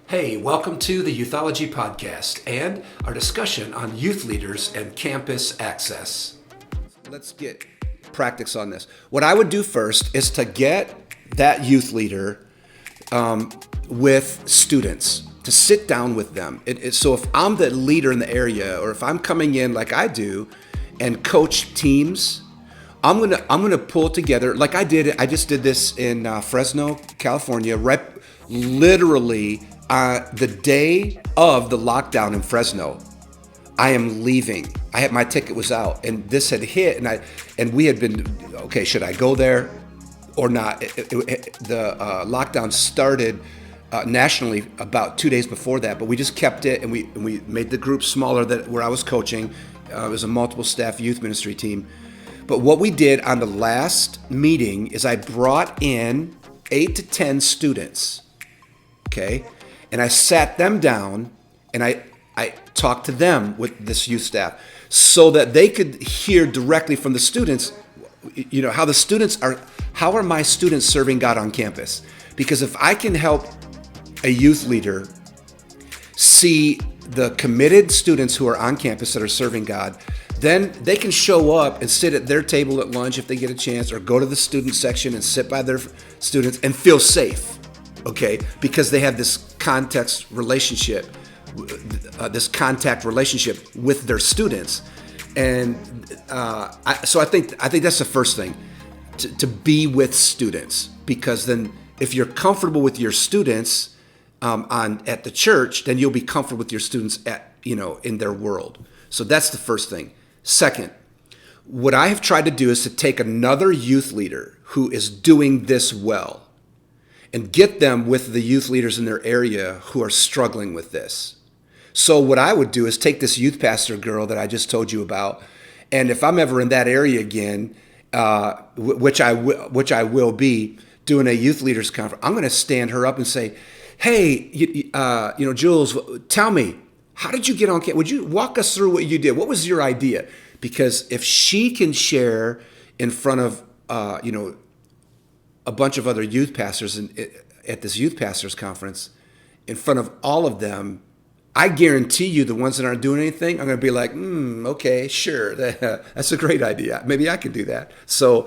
Hey, welcome to the Youthology Podcast and our discussion on youth leaders and campus access. Let's get practice on this. What I would do first is to get that youth leader with students, to sit down with them. So if I'm the leader in the area, or if I'm coming in like I do and coach teams, I'm gonna pull together like I did. I just did this in Fresno, California, right, literally the day of the lockdown in Fresno. I am leaving. My ticket was out, and this had hit, and we had been okay. Should I go there or not? The lockdown started nationally about 2 days before that, but we just kept it, and we made the group smaller. That where I was coaching, it was a multiple staff youth ministry team. But what we did on the last meeting is I brought in 8 to 10 students, okay? And I sat them down and I talked to them with this youth staff so that they could hear directly from the students, how are my students serving God on campus? Because if I can help a youth leader see the committed students who are on campus that are serving God, then they can show up and sit at their table at lunch if they get a chance, or go to the student section and sit by their students and feel safe, okay? Because they have this contact relationship with their students. And so I think that's the first thing, to be with students, because then if you're comfortable with your students at the church, then you'll be comfortable with your students in their world. So that's the first thing. Second, what I have tried to do is to take another youth leader who is doing this well and get them with the youth leaders in their area who are struggling with this. So what I would do is take this youth pastor girl that I just told you about, and if I'm ever in that area again, which I will be doing a youth leaders conference, I'm going to stand her up and say, "Hey, Jules, tell me, how did you get on campus? Would you walk us through what you did? What was your idea?" Because if she can share in front of a bunch of other youth pastors at this youth pastors conference, in front of all of them, I guarantee you the ones that aren't doing anything, I'm going to be like, okay, sure, that's a great idea. Maybe I could do that. So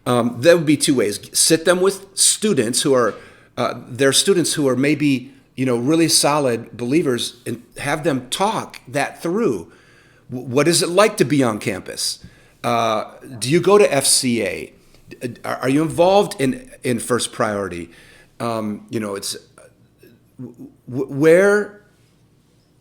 that would be two ways. Sit them with students who are maybe really solid believers, and have them talk that through. What is it like to be on campus? Do you go to FCA? Are you involved in First Priority? It's where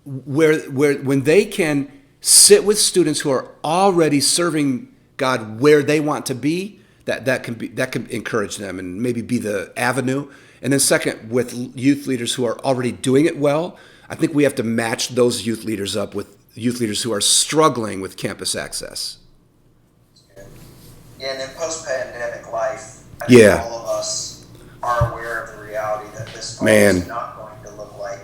when they can sit with students who are already serving God where they want to be, that can encourage them and maybe be the avenue. And then second, with youth leaders who are already doing it well, I think we have to match those youth leaders up with youth leaders who are struggling with campus access. Yeah, and in post-pandemic life, I think all of us are aware of the reality that this fall is not going to look like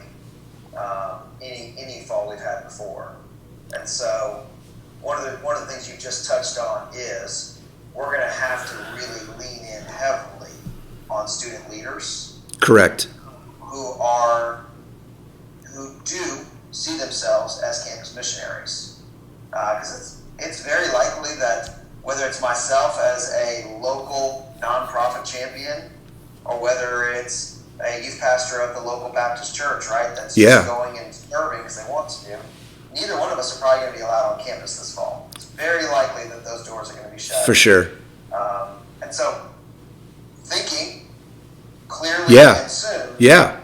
any fall we've had before. And so one of the things you just touched on is we're going to have to really lean in heavily on student leaders. Correct. Who do see themselves as campus missionaries. Because it's very likely that whether it's myself as a local nonprofit champion, or whether it's a youth pastor of the local Baptist church, right, that's just going and serving because they want to do, neither one of us are probably going to be allowed on campus this fall. It's very likely that those doors are going to be shut. For sure. And so, thinking clearly and soon. Yeah.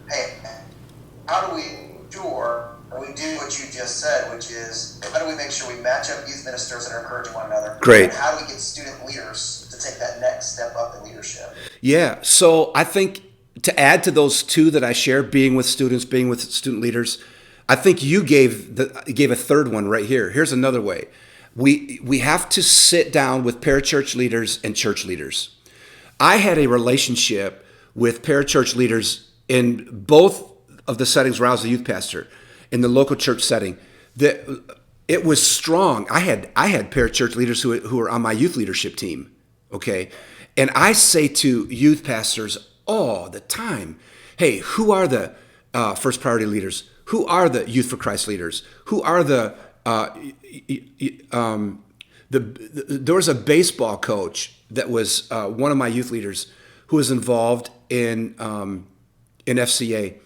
Hey, how do we ensure that we do what you just said, which is how do we make sure we match up youth ministers that are encouraging one another? Great. And how do we get student leaders to take that next step up in leadership? Yeah. So I think to add to those two that I share, being with students, being with student leaders, I think you gave a third one right here. Here's another way. We have to sit down with parachurch leaders and church leaders. I had a relationship with parachurch leaders in both of the settings where I was a youth pastor, in the local church setting. That it was strong. I had parachurch leaders who were on my youth leadership team. Okay, and I say to youth pastors all the time, Hey, who are the first priority leaders? Who are the Youth for Christ leaders? Who are there was a baseball coach that was one of my youth leaders who was involved in FCA.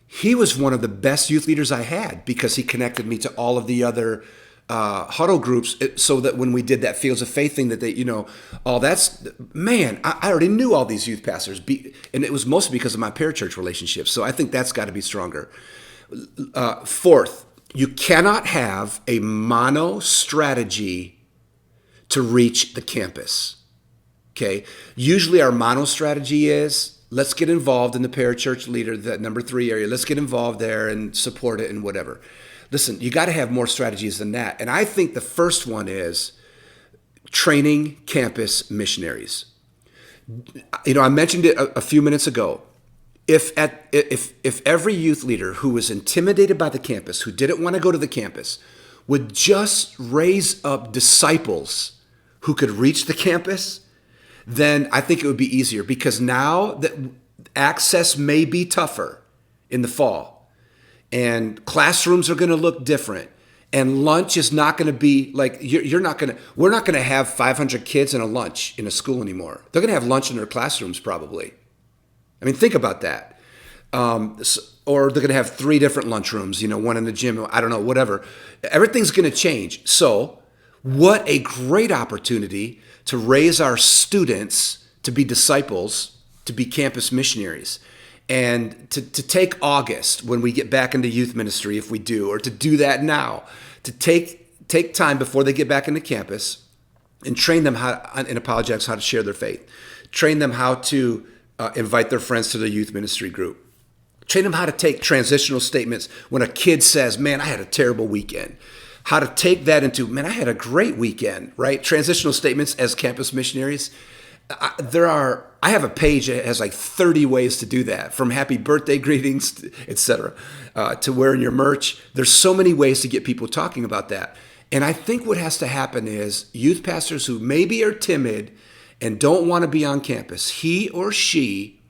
He was one of the best youth leaders I had because he connected me to all of the other huddle groups, so that when we did that Fields of Faith thing, that they, I already knew all these youth pastors, and it was mostly because of my parachurch relationships. So I think that's got to be stronger. Fourth, you cannot have a mono strategy to reach the campus. Okay. Usually our mono strategy is, let's get involved in the parachurch leader, that number 3 area. Let's get involved there and support it and whatever. Listen, you got to have more strategies than that. And I think the first one is training campus missionaries. I mentioned it a few minutes ago. If every youth leader who was intimidated by the campus, who didn't want to go to the campus, would just raise up disciples who could reach the campus, then I think it would be easier, because now that access may be tougher in the fall and classrooms are going to look different and lunch is not going to be like, we're not going to have 500 kids in a lunch in a school anymore. They're going to have lunch in their classrooms probably. I mean, think about that. Or they're going to have 3 different lunchrooms, one in the gym, I don't know, whatever. Everything's going to change. So what a great opportunity to raise our students to be disciples, to be campus missionaries, and to take August when we get back into youth ministry, if we do, or to do that now, to take time before they get back into campus and train them in apologetics how to share their faith, train them how to invite their friends to the youth ministry group, train them how to take transitional statements when a kid says, man, I had a terrible weekend. How to take that into, man, I had a great weekend, right? Transitional statements as campus missionaries. I have a page that has like 30 ways to do that, from happy birthday greetings, etc., to wearing your merch. There's so many ways to get people talking about that. And I think what has to happen is youth pastors who maybe are timid and don't want to be on campus, he or she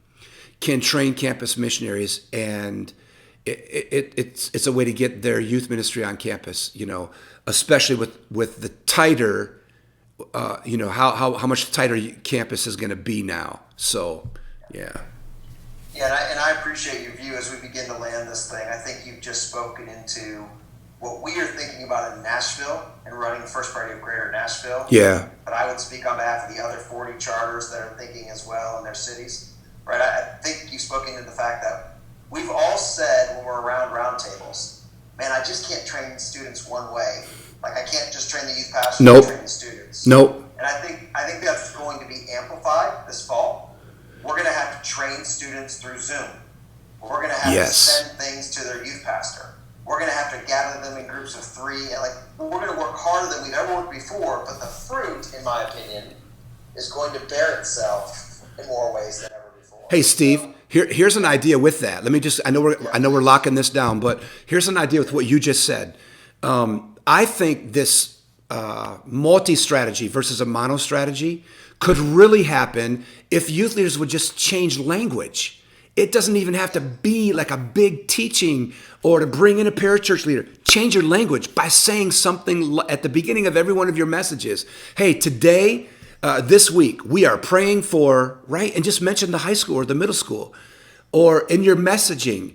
can train campus missionaries, and it's a way to get their youth ministry on campus, especially with the tighter, how much tighter campus is going to be now. So, yeah. Yeah, and I appreciate your view as we begin to land this thing. I think you've just spoken into what we are thinking about in Nashville and running First Priority of Greater Nashville. Yeah. But I would speak on behalf of the other 40 charters that are thinking as well in their cities. Right? I think you've spoken to the fact that we've all said when we're around roundtables, man, I just can't train students one way. Like, I can't just train the youth pastors and train the students. Nope. And I think that's going to be amplified this fall. We're going to have to train students through Zoom. We're going to have to send things to their youth pastor. We're going to have to gather them in groups of 3. And we're going to work harder than we've ever worked before. But the fruit, in my opinion, is going to bear itself in more ways than ever before. Hey, Steve, here's an idea with that. Let me just, I know we're locking this down, but here's an idea with what you just said. I think this multi-strategy versus a mono strategy could really happen if youth leaders would just change language. It doesn't even have to be like a big teaching or to bring in a parachurch leader. Change your language by saying something at the beginning of every one of your messages. Hey, today, this week, we are praying for, right? And just mention the high school or the middle school. Or in your messaging,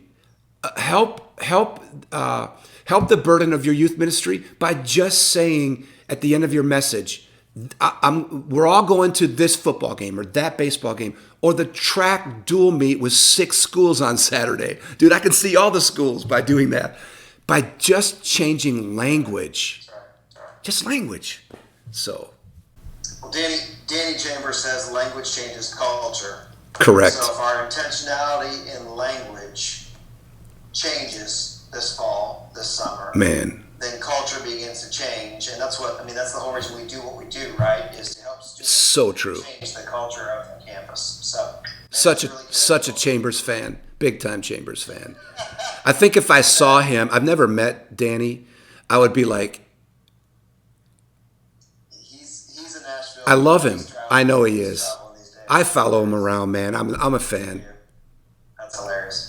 help the burden of your youth ministry by just saying at the end of your message, we're all going to this football game or that baseball game or the track dual meet with 6 schools on Saturday. Dude, I can see all the schools by doing that. By just changing language. Just language. So. Well, Danny Chambers says language changes culture. Correct. So if our intentionality in language changes this fall, this summer, man, then culture begins to change. And that's that's the whole reason we do what we do, right? Is to help students so true. change the culture of the campus. So such a Chambers fan, big time Chambers fan. I think if I saw him, I've never met Danny, I would be like, he's in Nashville. I love him. I know he is. I follow him around, man. I'm a fan. That's hilarious.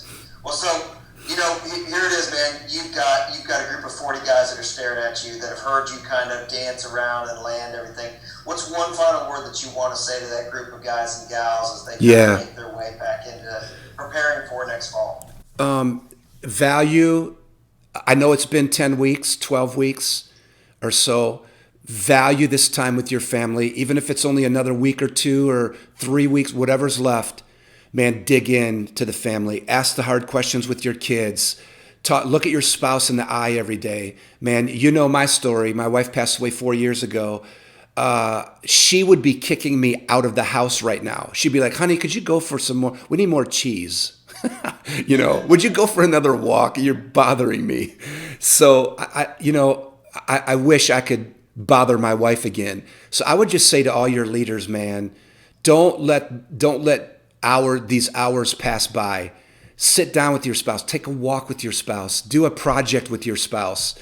staring at you, that have heard you kind of dance around and land everything, what's one final word that you want to say to that group of guys and gals as they kind of make their way back into preparing for next fall? Value. I know it's been 10 weeks, 12 weeks or so. Value this time with your family, even if it's only another week or 2 or 3 weeks, whatever's left. Man, dig in to the family. Ask the hard questions with your kids. Look at your spouse in the eye every day. Man, you know my story. My wife passed away 4 years ago. She would be kicking me out of the house right now. She'd be like, honey, could you go for some more? We need more cheese. Would you go for another walk? You're bothering me. So I wish I could bother my wife again. So I would just say to all your leaders, man, don't let these hours pass by. Sit down with your spouse. Take a walk with your spouse. Do a project with your spouse.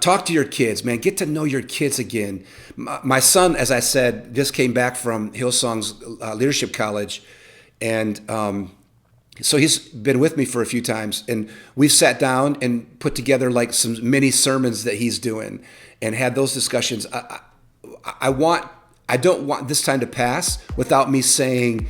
Talk to your kids, man. Get to know your kids again. My son, as I said, just came back from Hillsong's Leadership College, and so he's been with me for a few times, and we've sat down and put together like some mini sermons that he's doing, and had those discussions. I don't want this time to pass without me saying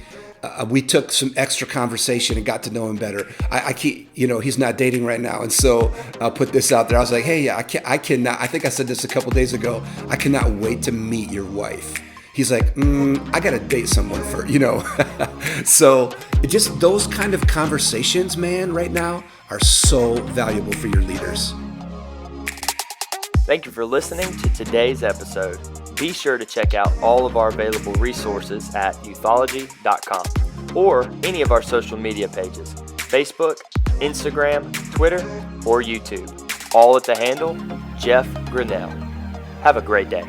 we took some extra conversation and got to know him better. I keep, he's not dating right now, and so I'll put this out there. I was like, hey, I cannot. I think I said this a couple days ago. I cannot wait to meet your wife. He's like, I gotta date someone first, So just those kind of conversations, man, right now are so valuable for your leaders. Thank you for listening to today's episode. Be sure to check out all of our available resources at youthology.com or any of our social media pages, Facebook, Instagram, Twitter, or YouTube, all at the handle Jeff Grinnell. Have a great day.